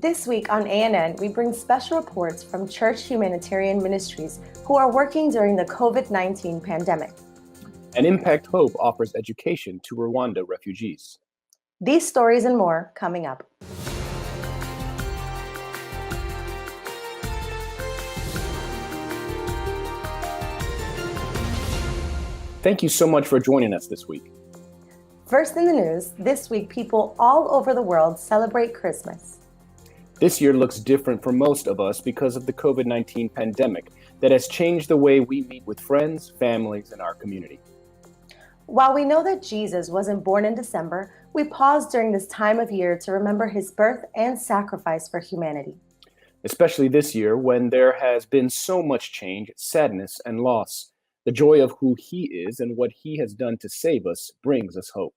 This week on ANN, we bring special reports from Church Humanitarian Ministries who are working during the COVID-19 pandemic. And Impact Hope offers education to Rwanda refugees. These stories and more coming up. Thank you so much for joining us this week. First in the news, this week people all over the world celebrate Christmas. This year looks different for most of us because of the COVID-19 pandemic that has changed the way we meet with friends, families, and our community. While we know that Jesus wasn't born in December, we pause during this time of year to remember his birth and sacrifice for humanity. Especially this year when there has been so much change, sadness, and loss. The joy of who he is and what he has done to save us brings us hope.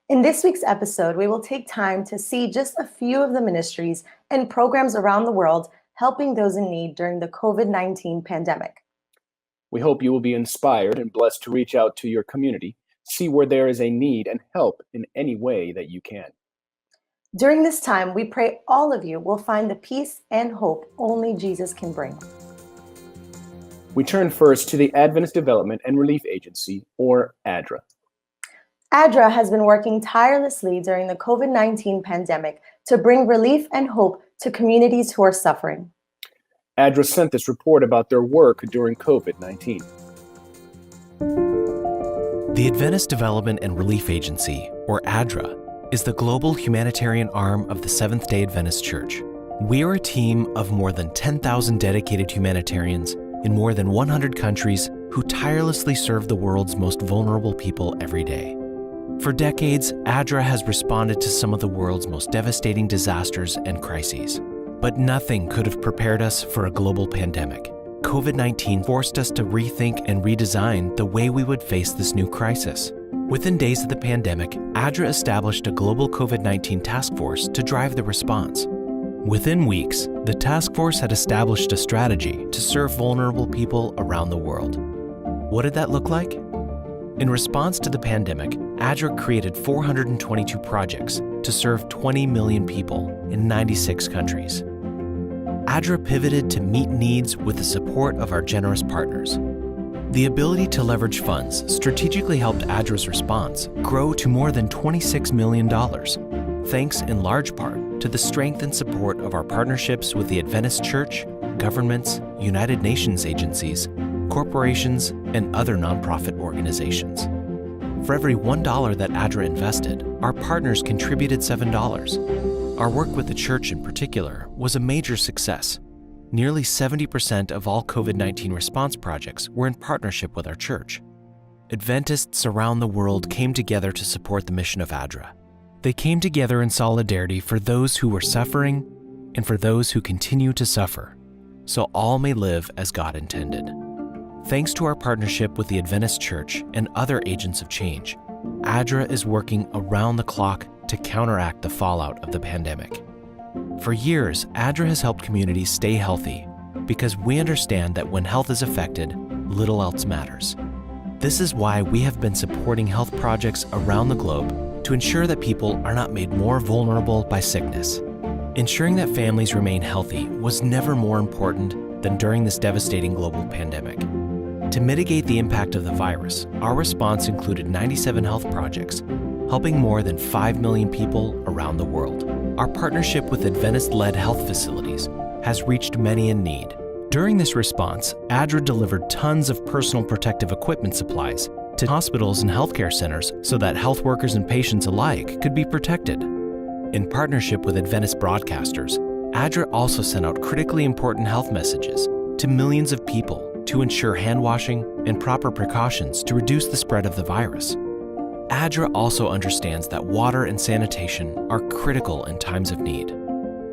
In this week's episode, we will take time to see just a few of the ministries and programs around the world helping those in need during the COVID-19 pandemic. We hope you will be inspired and blessed to reach out to your community, see where there is a need, and help in any way that you can. During this time, we pray all of you will find the peace and hope only Jesus can bring. We turn first to the Adventist Development and Relief Agency, or Adra. Adra has been working tirelessly during the COVID-19 pandemic to bring relief and hope to communities who are suffering. Adra sent this report about their work during COVID-19. The Adventist Development and Relief Agency, or Adra, is the global humanitarian arm of the Seventh-day Adventist Church. We are a team of more than 10,000 dedicated humanitarians in more than 100 countries who tirelessly serve the world's most vulnerable people every day. For decades, Adra has responded to some of the world's most devastating disasters and crises. But nothing could have prepared us for a global pandemic. COVID-19 forced us to rethink and redesign the way we would face this new crisis. Within days of the pandemic, Adra established a global COVID-19 task force to drive the response. Within weeks, the task force had established a strategy to serve vulnerable people around the world. What did that look like? In response to the pandemic, Adra created 422 projects to serve 20 million people in 96 countries. Adra pivoted to meet needs with the support of our generous partners. The ability to leverage funds strategically helped Adra's response grow to more than $26 million, thanks in large part to the strength and support of our partnerships with the Adventist Church, governments, United Nations agencies, corporations, and other nonprofit organizations. For every $1 that Adra invested, our partners contributed $7. Our work with the church in particular was a major success. Nearly 70% of all COVID-19 response projects were in partnership with our church. Adventists around the world came together to support the mission of Adra. They came together in solidarity for those who were suffering and for those who continue to suffer, so all may live as God intended. Thanks to our partnership with the Adventist Church and other agents of change, Adra is working around the clock to counteract the fallout of the pandemic. For years, Adra has helped communities stay healthy because we understand that when health is affected, little else matters. This is why we have been supporting health projects around the globe to ensure that people are not made more vulnerable by sickness. Ensuring that families remain healthy was never more important than during this devastating global pandemic. To mitigate the impact of the virus, our response included 97 health projects, helping more than 5 million people around the world. Our partnership with Adventist-led health facilities has reached many in need. During this response, Adra delivered tons of personal protective equipment supplies to hospitals and healthcare centers so that health workers and patients alike could be protected. In partnership with Adventist broadcasters, Adra also sent out critically important health messages to millions of people to ensure hand washing and proper precautions to reduce the spread of the virus. Adra also understands that water and sanitation are critical in times of need.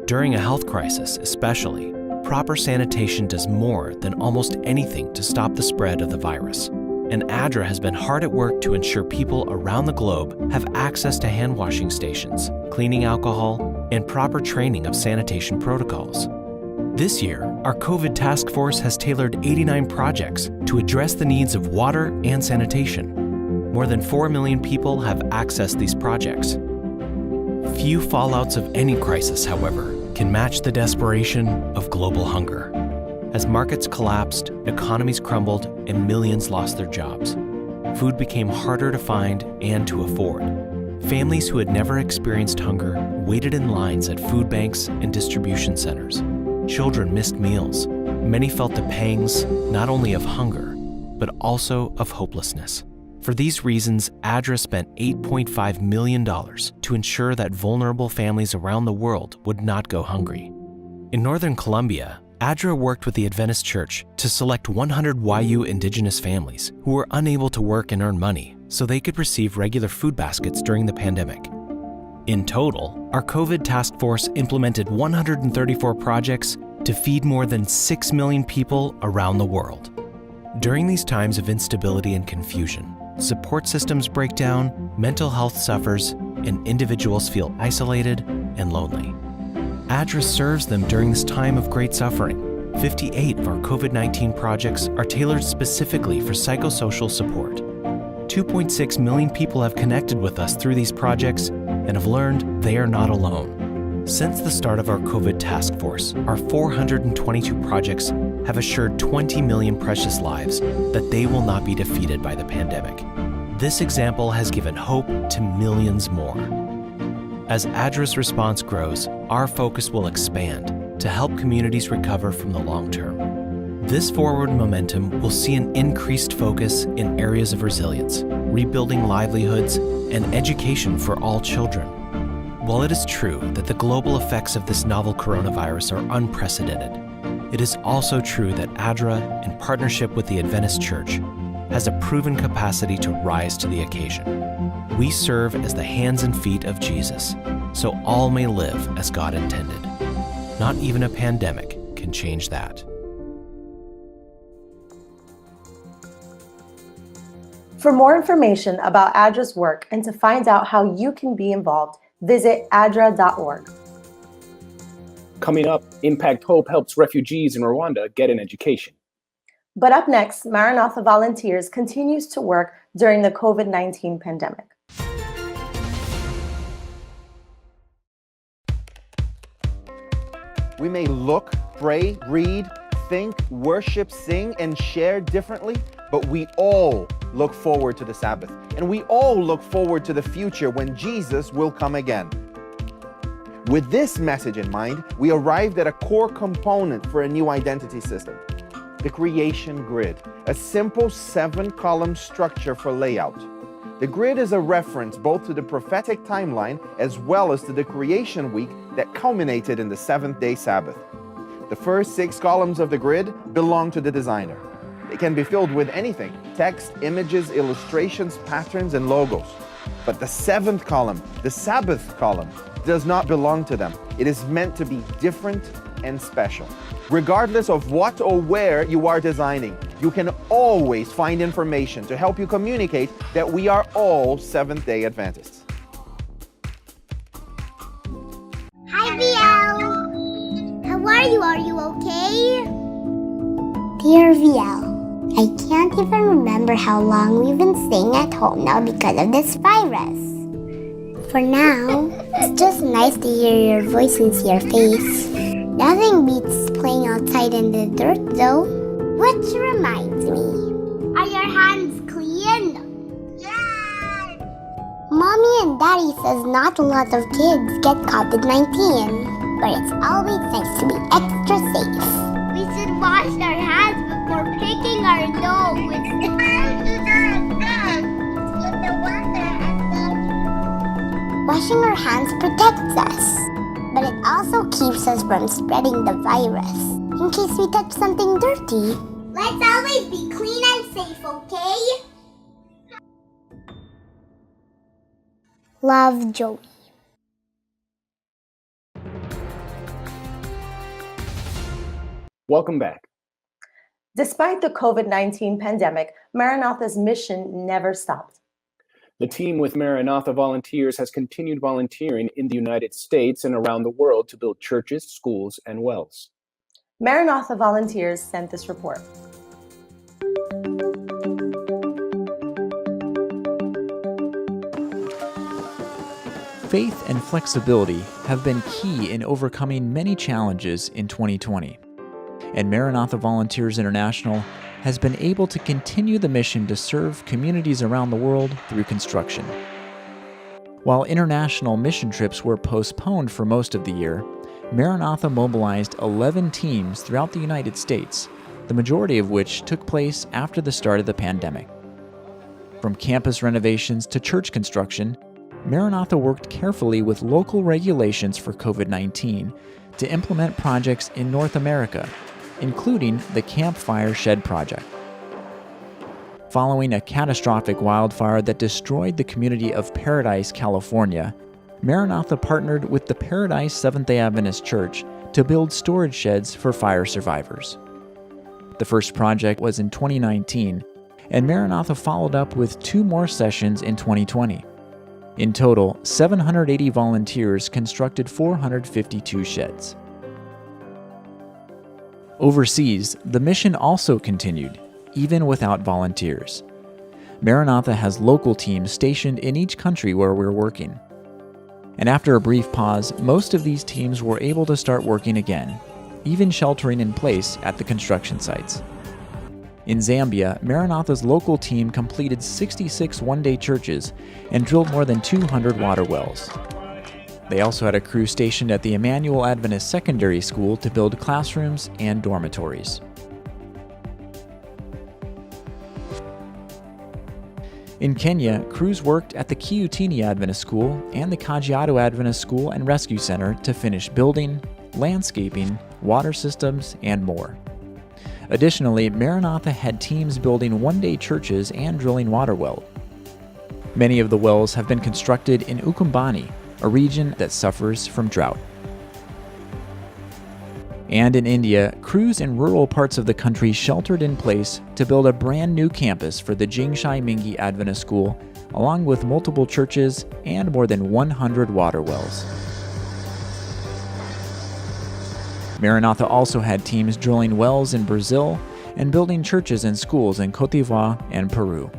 During a health crisis, especially, proper sanitation does more than almost anything to stop the spread of the virus. And Adra has been hard at work to ensure people around the globe have access to hand washing stations, cleaning alcohol, and proper training of sanitation protocols. This year, our COVID task force has tailored 89 projects to address the needs of water and sanitation. More than 4 million people have accessed these projects. Few fallouts of any crisis, however, can match the desperation of global hunger. As markets collapsed, economies crumbled, and millions lost their jobs, food became harder to find and to afford. Families who had never experienced hunger waited in lines at food banks and distribution centers. Children missed meals. Many felt the pangs not only of hunger, but also of hopelessness. For these reasons, Adra spent $8.5 million to ensure that vulnerable families around the world would not go hungry. In northern Colombia, Adra worked with the Adventist Church to select 100 YU indigenous families who were unable to work and earn money so they could receive regular food baskets during the pandemic. In total, our COVID task force implemented 134 projects to feed more than 6 million people around the world. During these times of instability and confusion, support systems break down, mental health suffers, and individuals feel isolated and lonely. Adra serves them during this time of great suffering. 58 of our COVID-19 projects are tailored specifically for psychosocial support. 2.6 million people have connected with us through these projects and have learned they are not alone. Since the start of our COVID task force, our 422 projects have assured 20 million precious lives that they will not be defeated by the pandemic. This example has given hope to millions more. As Adra's response grows, our focus will expand to help communities recover from the long term. This forward momentum will see an increased focus in areas of resilience, rebuilding livelihoods, and education for all children. While it is true that the global effects of this novel coronavirus are unprecedented, it is also true that Adra, in partnership with the Adventist Church, has a proven capacity to rise to the occasion. We serve as the hands and feet of Jesus, so all may live as God intended. Not even a pandemic can change that. For more information about Adra's work and to find out how you can be involved, visit adra.org. Coming up, Impact Hope helps refugees in Rwanda get an education. But up next, Maranatha Volunteers continues to work during the COVID-19 pandemic. We may look, pray, read, think, worship, sing, and share differently, but we all look forward to the Sabbath. And we all look forward to the future when Jesus will come again. With this message in mind, we arrived at a core component for a new identity system, the creation grid, a simple 7-column structure for layout. The grid is a reference both to the prophetic timeline as well as to the creation week that culminated in the 7th-day Sabbath. The first 6 columns of the grid belong to the designer. It can be filled with anything: text, images, illustrations, patterns, and logos. But the 7th column, the Sabbath column, does not belong to them. It is meant to be different and special. Regardless of what or where you are designing, you can always find information to help you communicate that we are all Seventh-day Adventists. Hi, VL. How are you? Are you okay? Dear VL, I can't even remember how long we've been staying at home now because of this virus. For now, it's just nice to hear your voice and see your face. Nothing beats playing outside in the dirt though. Which reminds me, are your hands clean? Yes! Mommy and Daddy says not a lot of kids get COVID-19, but it's always nice to be extra safe. We should wash our hands before picking our nose. Washing our hands protects us, but it also keeps us from spreading the virus in case we touch something dirty. Let's always be clean and safe, okay? Love, Joey. Welcome back. Despite the COVID-19 pandemic, Maranatha's mission never stopped. The team with Maranatha Volunteers has continued volunteering in the United States and around the world to build churches, schools, and wells. Maranatha Volunteers sent this report. faith and flexibility have been key in overcoming many challenges in 2020. And Maranatha Volunteers International has been able to continue the mission to serve communities around the world through construction. While international mission trips were postponed for most of the year, Maranatha mobilized 11 teams throughout the United States, the majority of which took place after the start of the pandemic. From campus renovations to church construction, Maranatha worked carefully with local regulations for COVID-19 to implement projects in North America, including the Campfire Shed Project. Following a catastrophic wildfire that destroyed the community of Paradise, California, Maranatha partnered with the Paradise Seventh-day Adventist Church to build storage sheds for fire survivors. The first project was in 2019, and Maranatha followed up with 2 more sessions in 2020. In total, 780 volunteers constructed 452 sheds. Overseas, the mission also continued, even without volunteers. Maranatha has local teams stationed in each country where we're working. And after a brief pause, most of these teams were able to start working again, even sheltering in place at the construction sites. In Zambia, Maranatha's local team completed 66 one-day churches and drilled more than 200 water wells. They also had a crew stationed at the Emmanuel Adventist Secondary School to build classrooms and dormitories. In Kenya, crews worked at the Kiutini Adventist School and the Kajiado Adventist School and Rescue Center to finish building, landscaping, water systems, and more. Additionally, Maranatha had teams building one-day churches and drilling water wells. Many of the wells have been constructed in Ukumbani, a region that suffers from drought. And in India, crews in rural parts of the country sheltered in place to build a brand new campus for the Jingshai Mingi Adventist School, along with multiple churches and more than 100 water wells. Maranatha also had teams drilling wells in Brazil and building churches and schools in Côte d'Ivoire and Peru.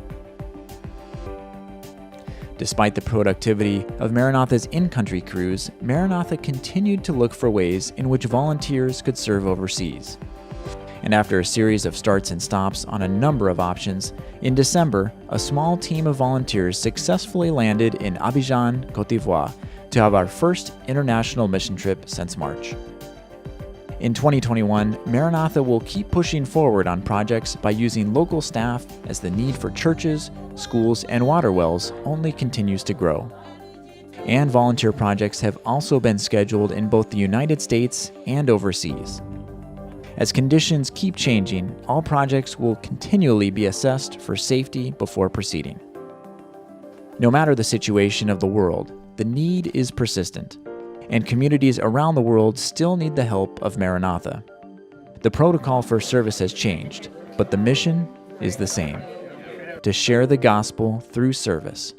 Despite the productivity of Maranatha's in-country crews, Maranatha continued to look for ways in which volunteers could serve overseas. And after a series of starts and stops on a number of options, in December, a small team of volunteers successfully landed in Abidjan, Côte d'Ivoire, to have our first international mission trip since March. In 2021, Maranatha will keep pushing forward on projects by using local staff as the need for churches, schools, and water wells only continues to grow. And volunteer projects have also been scheduled in both the United States and overseas. As conditions keep changing, all projects will continually be assessed for safety before proceeding. No matter the situation of the world, the need is persistent, and communities around the world still need the help of Maranatha. The protocol for service has changed, but the mission is the same: to share the gospel through service.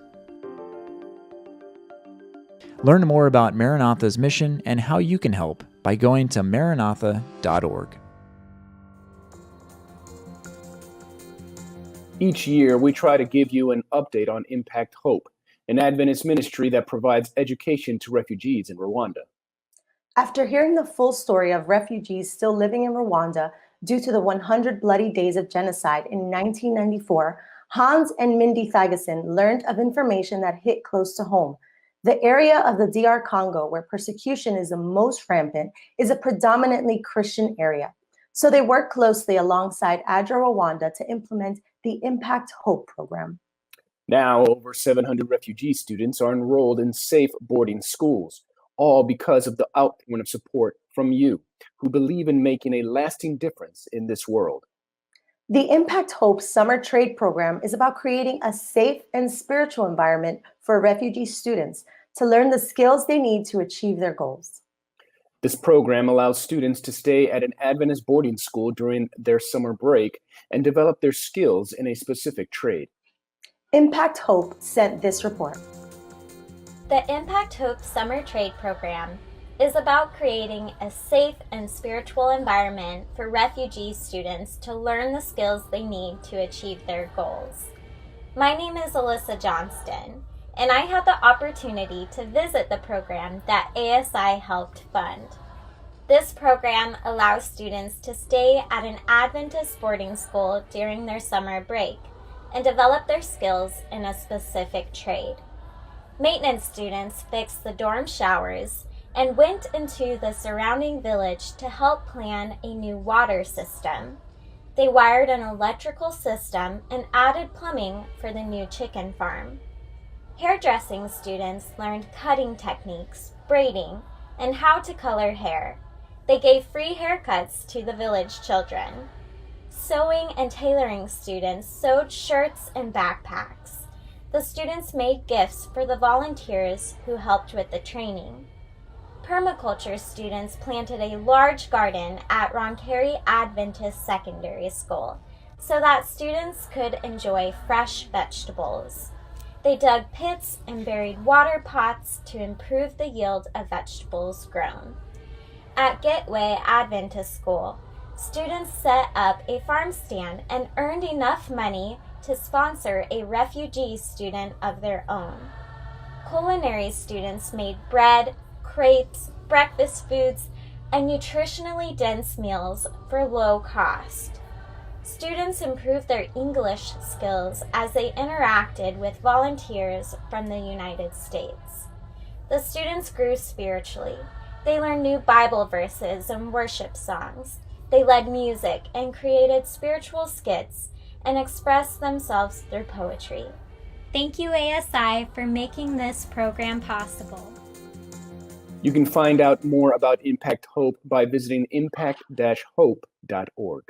Learn more about Maranatha's mission and how you can help by going to maranatha.org. Each year, we try to give you an update on Impact Hope, an Adventist ministry that provides education to refugees in Rwanda. After hearing the full story of refugees still living in Rwanda due to the 100 bloody days of genocide in 1994, Hans and Mindy Thigason learned of information that hit close to home. The area of the DR Congo where persecution is the most rampant is a predominantly Christian area. So they worked closely alongside Adra, Rwanda to implement the Impact Hope program. Now, over 700 refugee students are enrolled in safe boarding schools, all because of the outpouring of support from you, who believe in making a lasting difference in this world. The Impact Hope Summer Trade Program is about creating a safe and spiritual environment for refugee students to learn the skills they need to achieve their goals. This program allows students to stay at an Adventist boarding school during their summer break and develop their skills in a specific trade. Impact Hope sent this report. The Impact Hope Summer Trade Program is about creating a safe and spiritual environment for refugee students to learn the skills they need to achieve their goals. My name is Alyssa Johnston, and I had the opportunity to visit the program that ASI helped fund. This program allows students to stay at an Adventist boarding school during their summer break and develop their skills in a specific trade. Maintenance students fixed the dorm showers and went into the surrounding village to help plan a new water system. They wired an electrical system and added plumbing for the new chicken farm. Hairdressing students learned cutting techniques, braiding, and how to color hair. They gave free haircuts to the village children. Sewing and tailoring students sewed shirts and backpacks. The students made gifts for the volunteers who helped with the training. Permaculture students planted a large garden at Roncari Adventist Secondary School so that students could enjoy fresh vegetables. They dug pits and buried water pots to improve the yield of vegetables grown. At Gateway Adventist School, students set up a farm stand and earned enough money to sponsor a refugee student of their own. Culinary students made bread, crepes, breakfast foods, and nutritionally dense meals for low cost. Students improved their English skills as they interacted with volunteers from the United States. The students grew spiritually. They learned new Bible verses and worship songs. They led music and created spiritual skits and expressed themselves through poetry. Thank you, ASI, for making this program possible. You can find out more about Impact Hope by visiting impact-hope.org.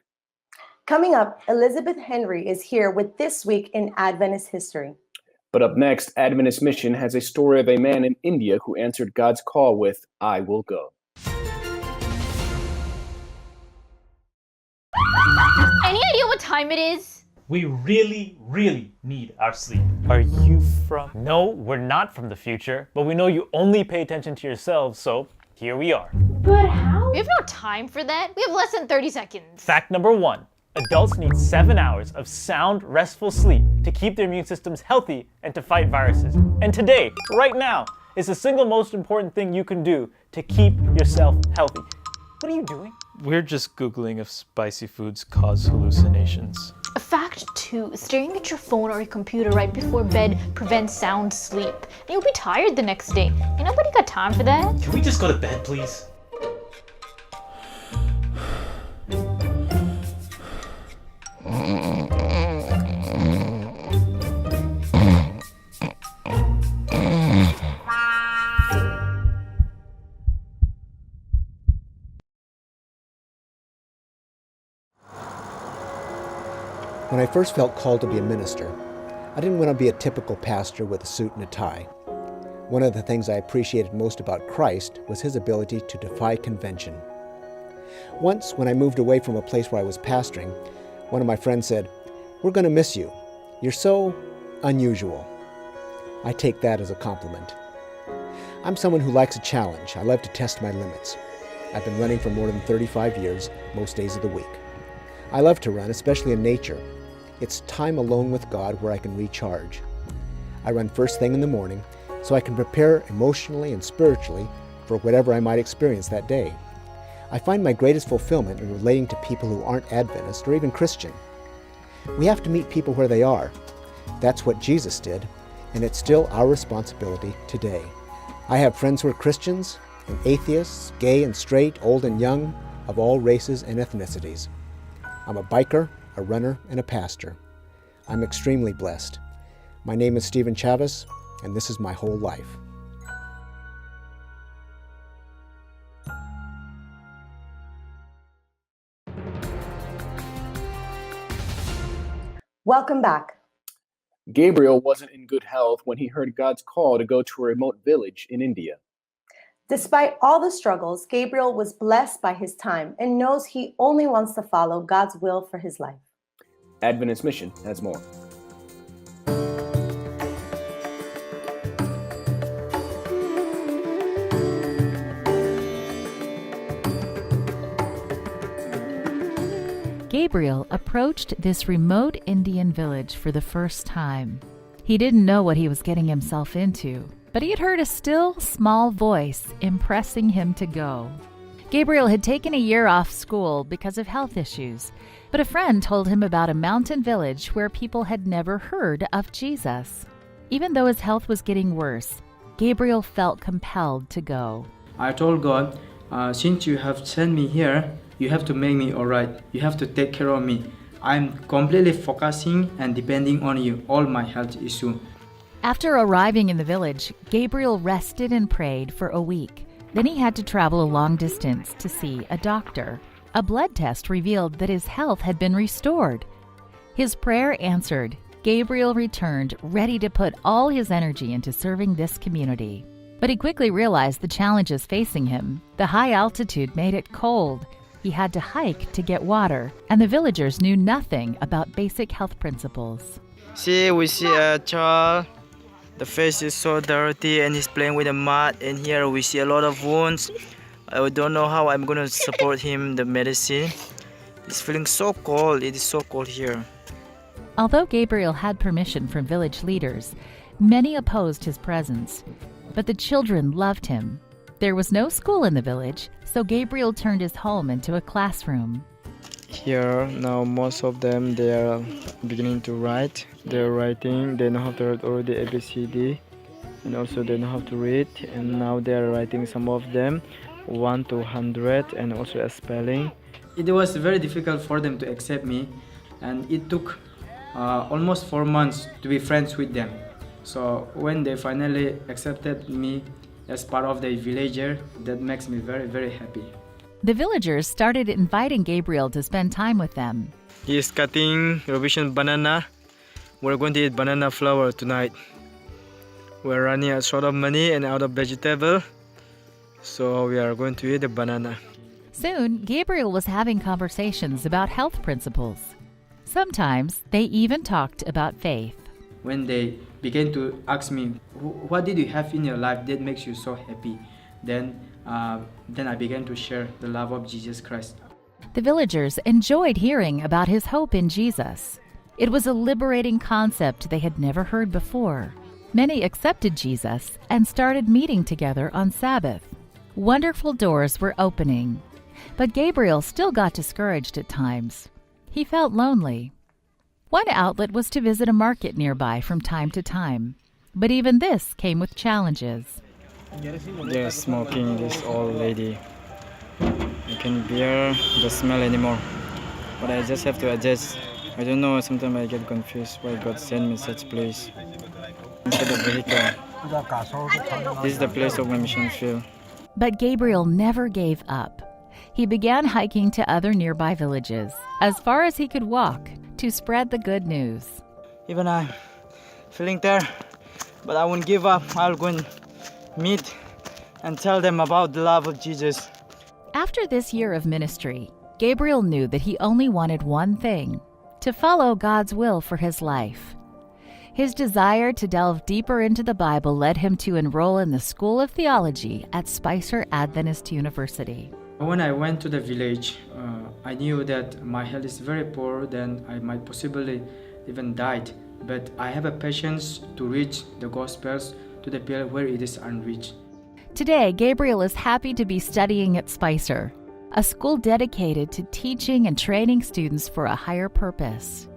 Coming up, Elizabeth Henry is here with This Week in Adventist History. But up next, Adventist Mission has a story of a man in India who answered God's call with, "I will go." Any idea what time it is? We really, really need our sleep. Are you from? No, we're not from the future, but we know you only pay attention to yourselves, so here we are. But how? We have no time for that. We have less than 30 seconds. Fact number 1. Adults need 7 hours of sound, restful sleep to keep their immune systems healthy and to fight viruses. And today, right now, is the single most important thing you can do to keep yourself healthy. What are you doing? We're just Googling if spicy foods cause hallucinations. Fact 2. Staring at your phone or your computer right before bed prevents sound sleep. And you'll be tired the next day. And nobody got time for that. Can we just go to bed, please? When I first felt called to be a minister, I didn't want to be a typical pastor with a suit and a tie. One of the things I appreciated most about Christ was his ability to defy convention. Once, when I moved away from a place where I was pastoring, one of my friends said, "We're going to miss you. You're so unusual." I take that as a compliment. I'm someone who likes a challenge. I love to test my limits. I've been running for more than 35 years, most days of the week. I love to run, especially in nature. It's time alone with God where I can recharge. I run first thing in the morning so I can prepare emotionally and spiritually for whatever I might experience that day. I find my greatest fulfillment in relating to people who aren't Adventist or even Christian. We have to meet people where they are. That's what Jesus did, and it's still our responsibility today. I have friends who are Christians and atheists, gay and straight, old and young, of all races and ethnicities. I'm a biker, a runner, and a pastor. I'm extremely blessed. My name is Stephen Chavez, and this is my whole life. Welcome back. Gabriel wasn't in good health when he heard God's call to go to a remote village in India. Despite all the struggles, Gabriel was blessed by his time and knows he only wants to follow God's will for his life. Adventist Mission has more. Gabriel approached this remote Indian village for the first time. He didn't know what he was getting himself into, but he had heard a still, small voice impressing him to go. Gabriel had taken a year off school because of health issues, but a friend told him about a mountain village where people had never heard of Jesus. Even though his health was getting worse, Gabriel felt compelled to go. I told God, since you have sent me here, you have to make me alright. You have to take care of me. I'm completely focusing and depending on you, all my health issue. After arriving in the village, Gabriel rested and prayed for a week. Then he had to travel a long distance to see a doctor. A blood test revealed that his health had been restored. His prayer answered, Gabriel returned, ready to put all his energy into serving this community. But he quickly realized the challenges facing him. The high altitude made it cold. He had to hike to get water, and the villagers knew nothing about basic health principles. See, we see a child. The face is so dirty and he's playing with the mud, and here we see a lot of wounds. I don't know how I'm going to support him the medicine. He's feeling so cold. It is so cold here. Although Gabriel had permission from village leaders, many opposed his presence. But the children loved him. There was no school in the village, so Gabriel turned his home into a classroom. Here, now most of them, they are beginning to write. They're writing, they know how to write already ABCD, and also they know how to read. And now they are writing, some of them, 1 to 100, and also a spelling. It was very difficult for them to accept me, and it took almost 4 months to be friends with them. So when they finally accepted me as part of the villager, that makes me very, very happy. The villagers started inviting Gabriel to spend time with them. He is cutting Robinson banana. We're going to eat banana flour tonight. We're running out short of money and out of vegetable, so we are going to eat a banana. Soon, Gabriel was having conversations about health principles. Sometimes they even talked about faith. When they began to ask me, what did you have in your life that makes you so happy? Then I began to share the love of Jesus Christ. The villagers enjoyed hearing about his hope in Jesus. It was a liberating concept they had never heard before. Many accepted Jesus and started meeting together on Sabbath. Wonderful doors were opening. But Gabriel still got discouraged at times. He felt lonely. One outlet was to visit a market nearby from time to time. But even this came with challenges. They're smoking, this old lady. I can't bear the smell anymore. But I just have to adjust. I don't know, sometimes I get confused why God sent me such place. Instead of vehicle. This is the place of my mission field. But Gabriel never gave up. He began hiking to other nearby villages, as far as he could walk, to spread the good news. Even I'm feeling tired, but I won't give up. I'll go and meet and tell them about the love of Jesus. After this year of ministry, Gabriel knew that he only wanted one thing: to follow God's will for his life. His desire to delve deeper into the Bible led him to enroll in the School of Theology at Spicer Adventist University. When I went to the village, I knew that my health is very poor, then I might possibly even died. But I have a patience to reach the Gospels to the people where it is unreached. Today, Gabriel is happy to be studying at Spicer, a school dedicated to teaching and training students for a higher purpose.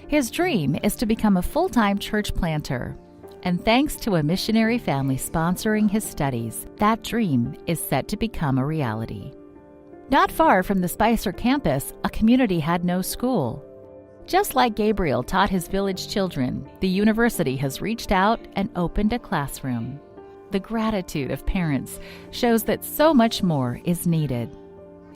His dream is to become a full-time church planter. And thanks to a missionary family sponsoring his studies, that dream is set to become a reality. Not far from the Spicer campus, a community had no school. Just like Gabriel taught his village children, the university has reached out and opened a classroom. The gratitude of parents shows that so much more is needed.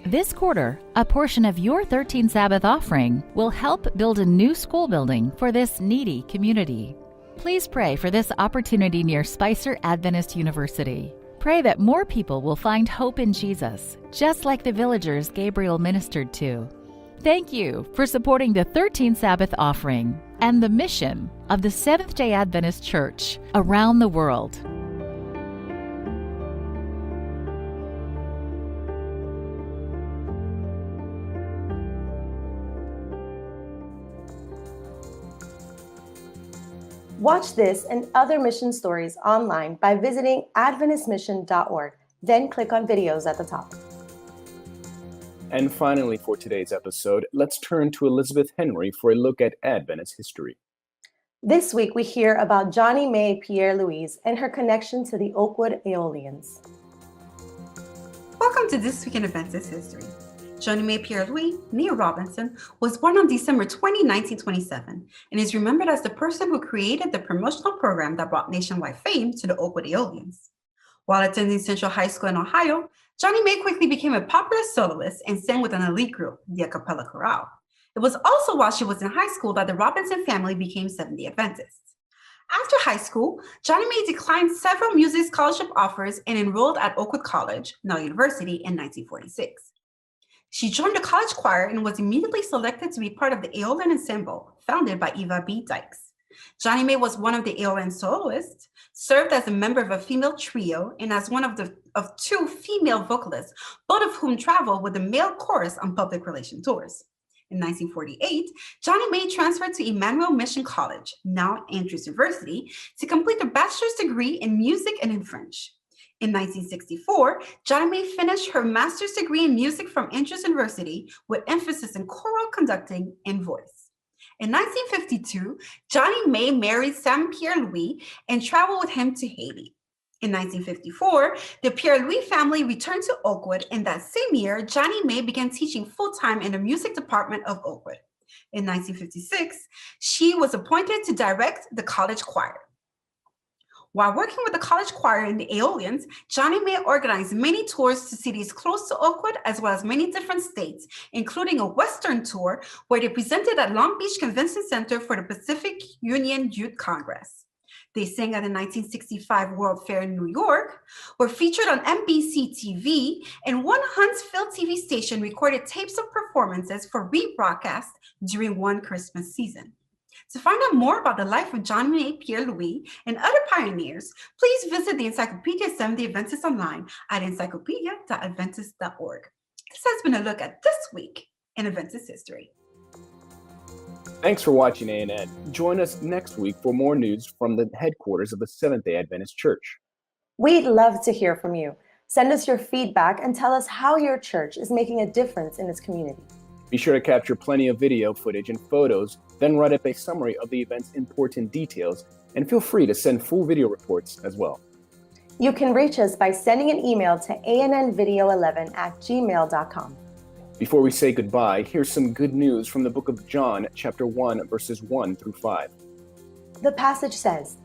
This quarter, a portion of your 13 Sabbath offering will help build a new school building for this needy community. Please pray for this opportunity near Spicer Adventist University. Pray that more people will find hope in Jesus, just like the villagers Gabriel ministered to. Thank you for supporting the 13 Sabbath offering and the mission of the Seventh-day Adventist Church around the world. Watch this and other mission stories online by visiting adventistmission.org, then click on videos at the top. And finally, for today's episode, let's turn to Elizabeth Henry for a look at Adventist history. This week, we hear about Johnny May Pierre-Louise and her connection to the Oakwood Aeolians. Welcome to This Week in Adventist History. Johnny May Pierre-Louise, née Robinson, was born on December 20, 1927, and is remembered as the person who created the promotional program that brought nationwide fame to the Oakwood Aeolians. While attending Central High School in Ohio, Johnny May quickly became a popular soloist and sang with an elite group, the a cappella chorale. It was also while she was in high school that the Robinson family became Seventh-day Adventists. After high school, Johnny May declined several music scholarship offers and enrolled at Oakwood College, now University, in 1946. She joined the college choir and was immediately selected to be part of the Aeolian Ensemble, founded by Eva B. Dykes. Johnny May was one of the Aeolian soloists, served as a member of a female trio, and as one of two female vocalists, both of whom traveled with the male chorus on public relation tours. In 1948, Johnny May transferred to Emmanuel Mission College, now Andrews University, to complete a bachelor's degree in music and in French. In 1964, Johnny May finished her master's degree in music from Andrews University with emphasis in choral conducting and voice. In 1952, Johnny May married Sam Pierre-Louis and traveled with him to Haiti. In 1954, the Pierre-Louis family returned to Oakwood, and that same year, Johnny May began teaching full-time in the music department of Oakwood. In 1956, she was appointed to direct the college choir. While working with the college choir in the Aeolians, Johnny May organized many tours to cities close to Oakwood, as well as many different states, including a Western tour where they presented at Long Beach Convention Center for the Pacific Union Youth Congress. They sang at the 1965 World Fair in New York, were featured on NBC TV, and one Huntsville TV station recorded tapes of performances for rebroadcast during one Christmas season. To find out more about the life of Johnny May Pierre-Louis and other pioneers, please visit the Encyclopedia of Seventh-day Adventists online at encyclopedia.adventist.org. This has been a look at This Week in Adventist History. Thanks for watching ANN. Join us next week for more news from the headquarters of the Seventh-day Adventist Church. We'd love to hear from you. Send us your feedback and tell us how your church is making a difference in its community. Be sure to capture plenty of video footage and photos, then write up a summary of the event's important details, and feel free to send full video reports as well. You can reach us by sending an email to annvideo11@gmail.com. Before we say goodbye, here's some good news from the book of John, chapter 1, verses 1 through 5. The passage says,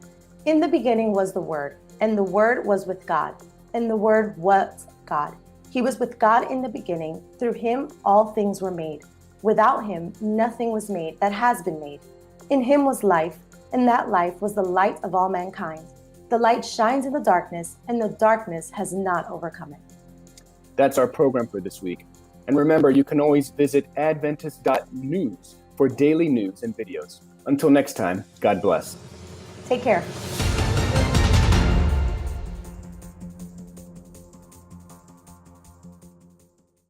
"In the beginning was the Word, and the Word was with God, and the Word was God. He was with God in the beginning. Through him all things were made. Without him nothing was made that has been made. In him was life, and that life was the light of all mankind. The light shines in the darkness, and the darkness has not overcome it." That's our program for this week. And remember, you can always visit adventist.news for daily news and videos. Until next time, God bless. Take care.